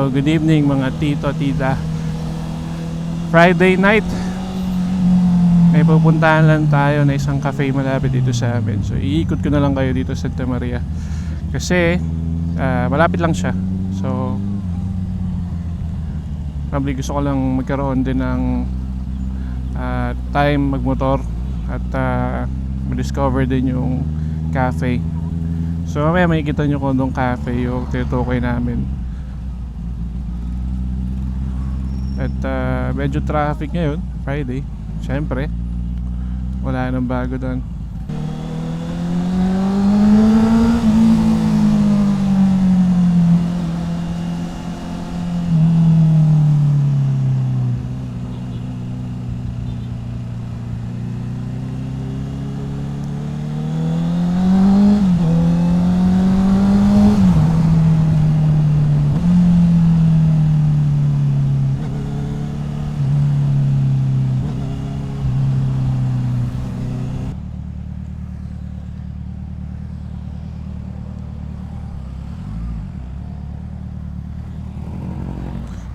So, good evening mga tito, tita. Friday night. May pupuntahan lang tayo na isang cafe malapit dito sa amin. So, iikot ko na lang kayo dito sa Santa Maria. Kasi, malapit lang siya. So, probably gusto ko lang magkaroon din ng time magmotor at ma-discover din yung cafe. So mamaya makikita nyo kung doon cafe yung tinutukoy namin. At medyo traffic ngayon, Friday. Siyempre, wala nang bago doon.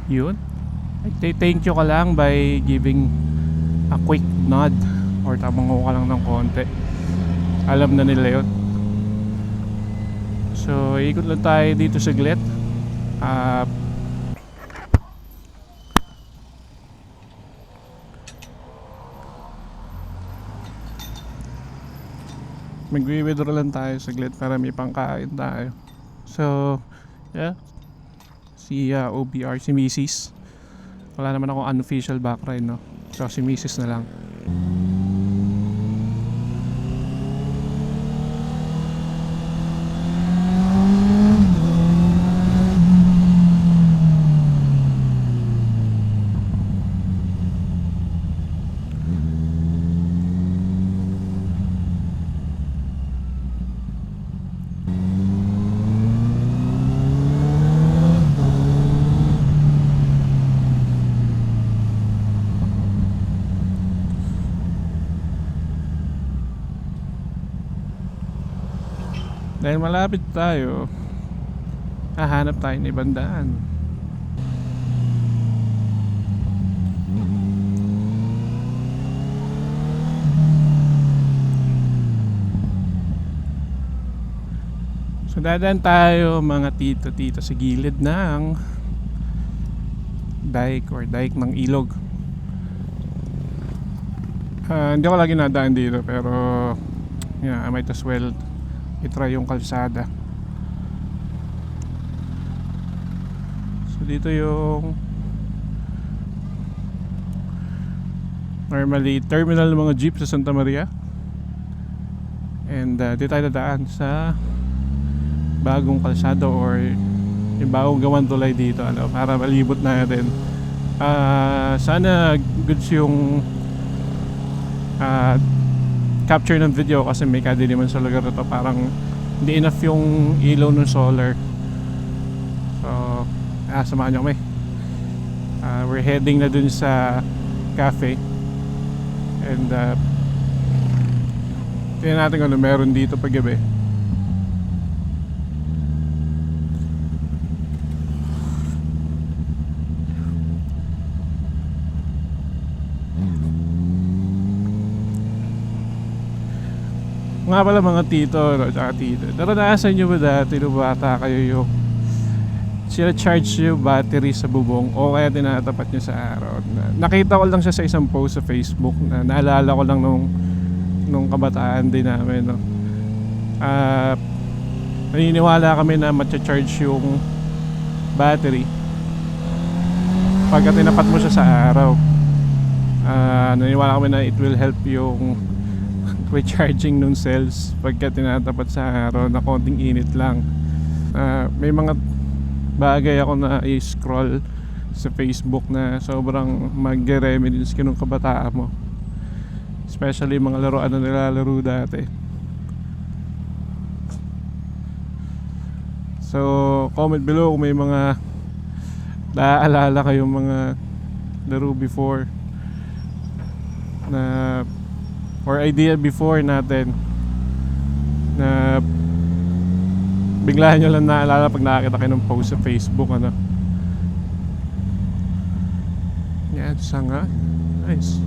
Yun, thank you ka lang by giving a quick nod or tamango ka lang ng konti. Alam na nila yun. So ikot lang tayo dito saglit. Magwi-withdraw lang tayo saglit para may pangkain tayo. So yeah, si OBR, si Mrs. Wala naman akong unofficial background, no? So si Mrs. na lang. Dahil malapit tayo, hahanap tayo ng ibang daan. So dadaan tayo mga tito-tito sa gilid ng dike or dike ng ilog. Hindi ako lagi nadaan dito pero yeah, I might as well i-try yung kalsada. So dito yung normally terminal ng mga jeep sa Santa Maria. And dito tayo dadaan sa bagong kalsada or yung bagong gawang tulay dito, ano, para malibot natin. Sana goods yung capture ng video kasi may kadiliman sa lugar na to. Parang hindi enough yung ilaw ng solar. So samahan nyo kami. We're heading na dun sa cafe. And tingnan natin kung ano meron dito pag gabi. Nga pala mga tito, no, tsaka tito, naranasan nyo ba dati nung bata kayo yung sila-charge yung battery sa bubong o kaya tinatapat nyo sa araw? Nakita ko lang siya sa isang post sa Facebook na naalala ko lang nung kabataan din namin, no? Naniniwala kami na matcha-charge yung battery pagka tinapat mo siya sa araw. Naniniwala kami na it will help yung recharging nung cells pagka tinatapat sa araw na konting init lang. May mga bagay ako na i-scroll sa Facebook na sobrang mag-reminisce ka nung kabataan mo, especially mga laruan na nilalaro dati. So comment below kung may mga naaalala kayong mga laro before na or idea before natin na biglaan nyo lang naalala pag nakakita kayo ng post sa Facebook, ano. Yan, sanga. Nice.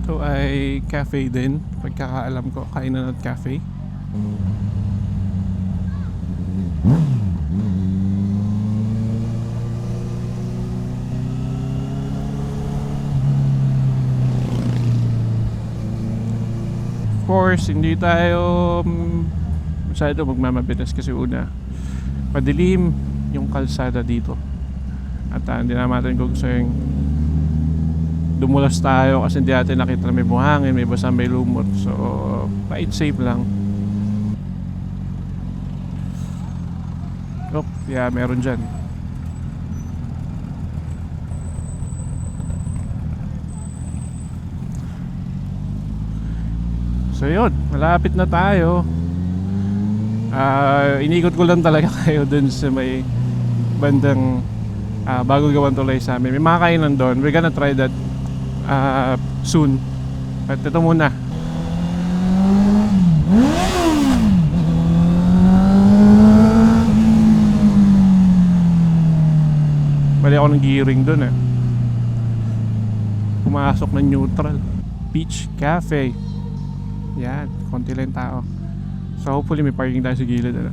Ito ay cafe din. Pagkakaalam ko, Kainan at Cafe. Of course, hindi tayo masyado magmamabilis kasi una, madilim yung kalsada dito. At hindi naman natin gusto yung dumulas tayo kasi hindi natin nakita na may buhangin, may basa, may lumot. So, pa-it safe lang. Oh, yeah, meron dyan. So yun, malapit na tayo. Inikot ko lang talaga kayo dun sa may bandang bago gawan tuloy sa amin. May mga kainan doon. We're gonna try that soon. But ito muna. Bali ako ng gearing doon eh. Pumasok ng neutral. Beach Cafe. Yan, konti lang tao. So hopefully may parking tayo sa gilid. Ano?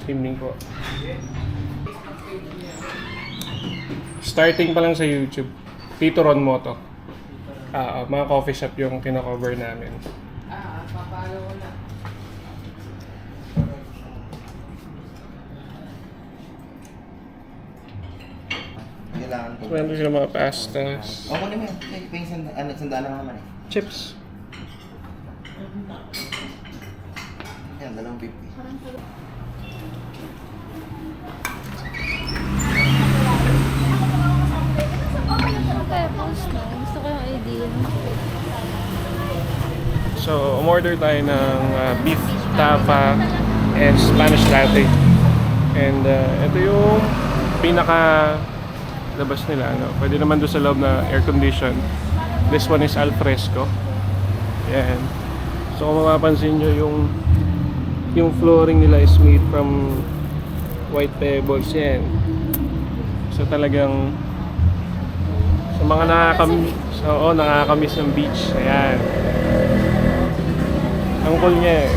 Evening po. Starting pa lang sa YouTube. Tito Ron Moto. Mga coffee shop yung kina-cover namin. Papalo ko na. Kailangan ko. So, meron sila mga pastas. Ako naman yun. Yung sandaan lang naman eh. Chips. Yan, 250. Gusto ko yung idea. So, umorder tayo ng beef tapa and Spanish latte. And ito yung pinaka labas nila. Ano? Pwede naman doon sa loob na air condition. This one is al fresco. Yan. So, kung mapapansin nyo yung flooring nila is made from white pebbles. Yan. So, talagang sa mga nakakamiss ng beach. Ayan. Ang cool niya eh.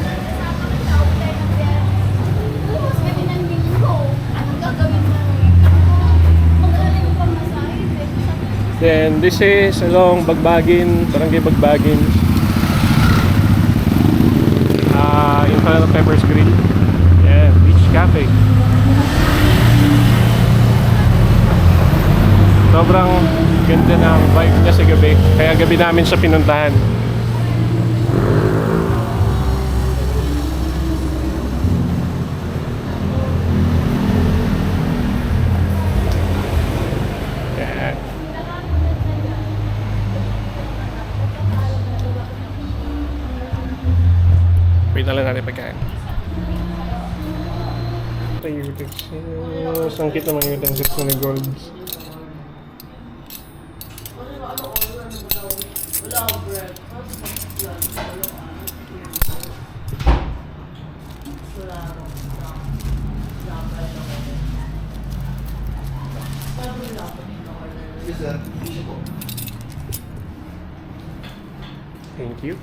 Then this is along Bagbagin, Barangay Bagbagin. Yung pala ng Pepper's Grill. Yeah, Beach Cafe. Sobrang ganda ng vibe niya sa gabi. Kaya gabi namin siya pinuntahan. Yan. Wait na lang natin pagkain. Sangkit naman yung utensils mo ni Gold. Thank you.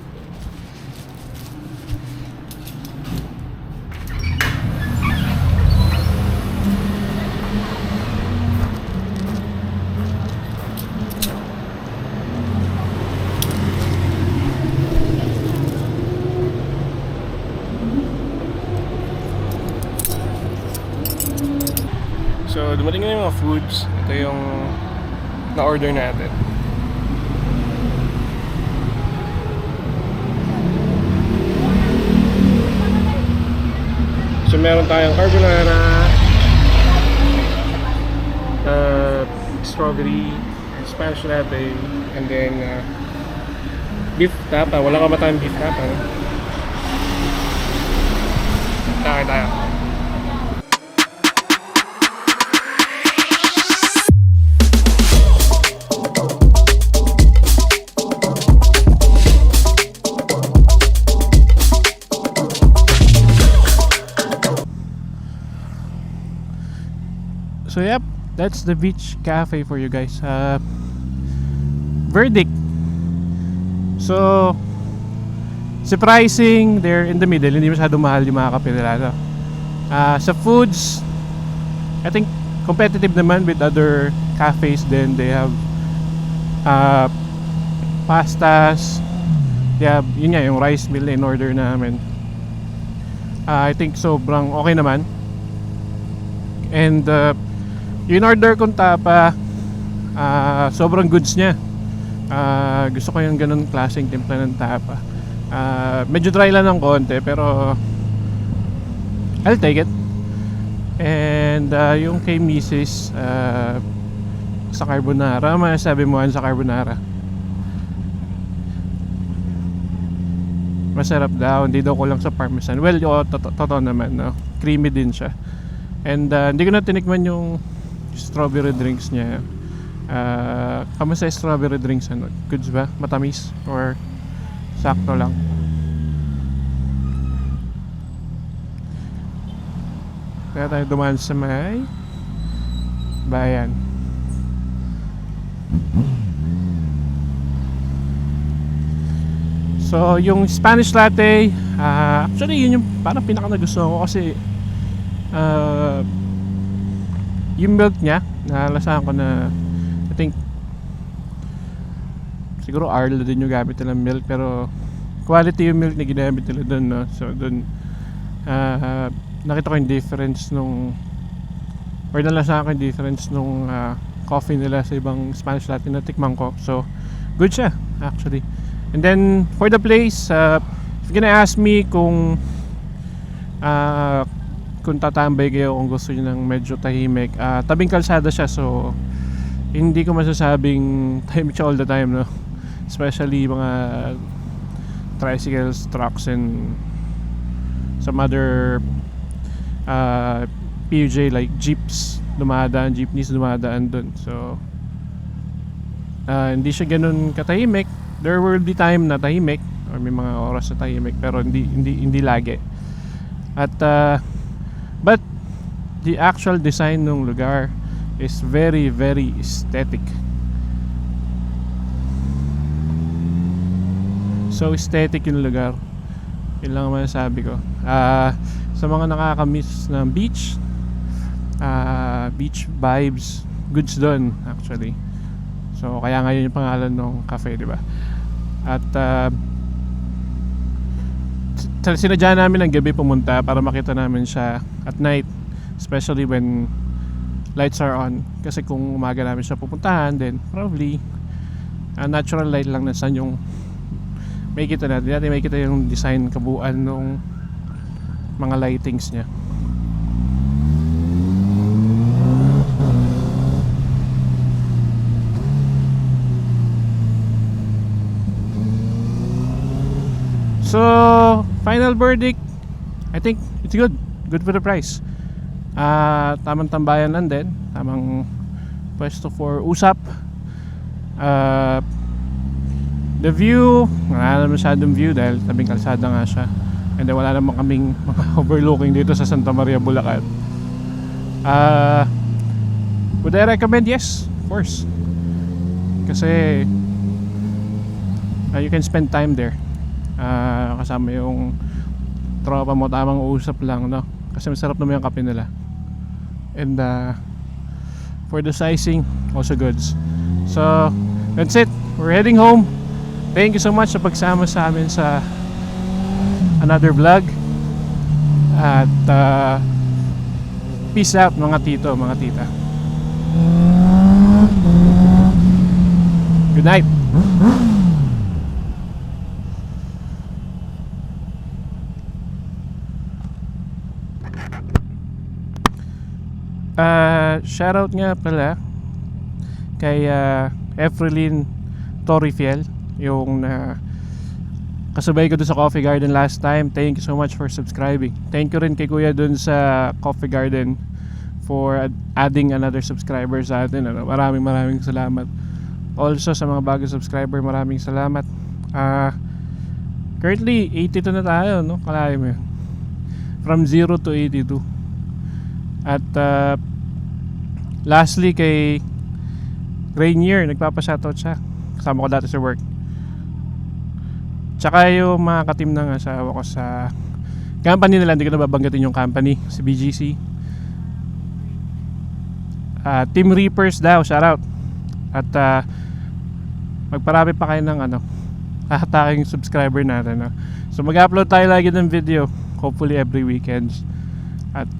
So, dumating na yung mga foods. Ito yung na-order natin. meron tayong carbonara, strawberry, Spanish latte, and then beef tapa. Wala ka ba tayong beef tapa? No? Tayo. So yep, that's the beach cafe for you guys. Verdict. So surprising, they're in the middle. Hindi masyado mahal yung mga kape nila. No? Sa foods, I think competitive naman with other cafes. Then they have pastas. They have, yun nga, yung rice meal in order namin. I think sobrang okay naman. And yung order kong tapa, sobrang goods niya. Gusto ko yung ganun klaseng timpla ng tapa. Medyo dry lang ng konti, pero I'll take it. And yung kay Mrs. Sa carbonara, masasabi mo sa carbonara? Masarap daw, hindi daw kulang sa parmesan. Well, totoo naman, no? Creamy din siya. And hindi ko na tinikman yung strawberry drinks niya. Kamusta yung strawberry drinks? Ano? Goods ba? Matamis? Or sakto lang? Kaya tayo dumaan sa may bayan. So yung Spanish latte, actually yun yung parang pinaka nagustuhan ko kasi yung milk niya, nalasahan ko na I think siguro Arla din yung gamit nila milk, pero quality yung milk na ginamit nila doon, no? So doon nakita ko yung difference nung, or nalasahan ko yung difference nung coffee nila sa ibang Spanish latte na tikman ko. So good siya actually. And then for the place, if you're gonna ask me kung tatambay kayo, kung gusto niyo ng medyo tahimik, tabing kalsada siya, so hindi ko masasabing tahimik siya all the time, no? Especially mga tricycles, trucks, and some other PUJ like jeeps jeepneys dumadaan dun. So hindi siya ganun katahimik. There will be time na tahimik, or may mga oras na tahimik, pero hindi lagi. At but the actual design ng lugar is very very aesthetic. So aesthetic yung lugar. Yun lang ang masasabi ko. Sa mga nakakamiss ng beach, beach vibes, goods doon actually. So kaya ngayon yung pangalan ng cafe, di ba? At sinadya namin ng gabi pumunta para makita namin siya at night, especially when lights are on. Kasi kung umaga namin siya pupuntahan, then probably natural light lang na sun yung may kita natin. May kita yung design, kabuuan ng mga lightings niya. So, final verdict, I think it's good for the price. Tamang tambayan lang din, tamang pwesto for usap. The view, wala naman masyadong view dahil tabing kalsada nga siya. And then wala naman kaming mga overlooking dito sa Santa Maria, Bulacan. Would I recommend? Yes, of course. Kasi you can spend time there. Kasama yung tropa mo, tamang usap lang, no? Kasi masarap naman yung kape nila. And for the sizing, also goods. So that's it, we're heading home. Thank you so much sa pagsama sa amin sa another vlog. At peace out mga tito, mga tita. Good night. Shoutout nga pala kay Efrelyn Torrifiel, yung kasabay ko doon sa Coffee Garden last time. Thank you so much for subscribing. Thank you rin kay Kuya doon sa Coffee Garden for adding another subscriber sa atin. Maraming salamat. Also sa mga bagong subscriber, maraming salamat. Currently 82 na tayo, no? Kalahin mo yun. From 0 to 82. At lastly kay Rainier, nagpapa-shoutout siya. Kasama ko dati sa work. Tsaka yung mga ka-team ng asawa ko sa company nila, hindi ko na babanggitin yung company, si BGC. Team Reapers daw, shoutout. At magparami pa kayo ng hahataking subscriber natin. So mag-upload tayo lagi ng video, hopefully every weekends. At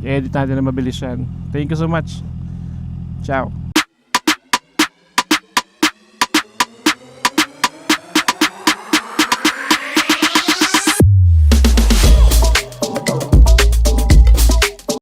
i-edit natin na mabilis yan. Thank you so much. Ciao.